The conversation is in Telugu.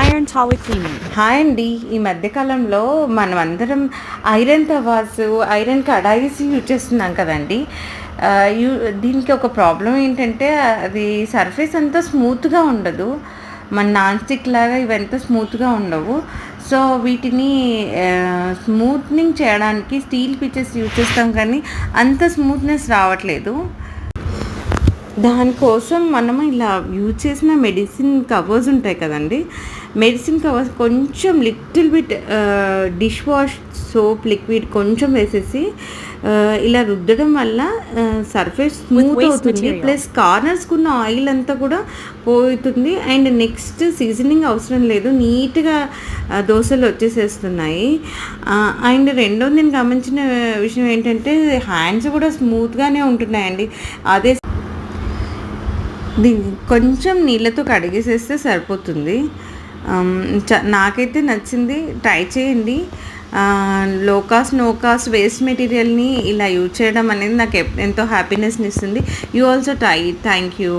Iron Towel Cleaner. హాయ్ అండి. ఈ మధ్య కాలంలో మనం అందరం iron tawas, iron kadhais use చేస్తున్నాం కదండీ. దీనికి ఒక ప్రాబ్లమ్ ఏంటంటే అది సర్ఫేస్ అంతా స్మూత్‌గా ఉండదు. మన నాన్ స్టిక్ లాగా ఇవంతా స్మూత్‌గా ఉండవు. సో వీటిని స్మూత్నింగ్ చేయడానికి స్టీల్ పిచెస్ యూజ్ చేస్తాం కానీ అంత స్మూత్‌నెస్ రావట్లేదు. దానికోసం మనము ఇలా యూజ్ చేసిన మెడిసిన్ కవర్స్ ఉంటాయి కదండీ. మెడిసిన్ కవర్స్ కొంచెం little bit dish wash soap liquid కొంచెం వేసేసి ఇలా రుద్దడం వల్ల సర్ఫేస్ స్మూత్ అవుతుంది. ప్లస్ కార్నర్స్కున్న ఆయిల్ అంతా కూడా పోతుంది. అండ్ నెక్స్ట్ సీజనింగ్ అవసరం లేదు, నీట్గా దోశలు వచ్చేసేస్తున్నాయి. అండ్ రెండోది నేను గమనించిన విషయం ఏంటంటే హ్యాండ్స్ కూడా స్మూత్గానే ఉంటున్నాయండి. అదే కొంచెం నీళ్ళతో కడిగేసేస్తే సరిపోతుంది. నాకైతే నచ్చింది, ట్రై చేయండి. లో కాస్ట్ నో కాస్ట్ వేస్ట్ మెటీరియల్ని ఇలా యూజ్ చేయడం అనేది నాకు ఎంతో హ్యాపీనెస్ని ఇస్తుంది. You also try. Thank you.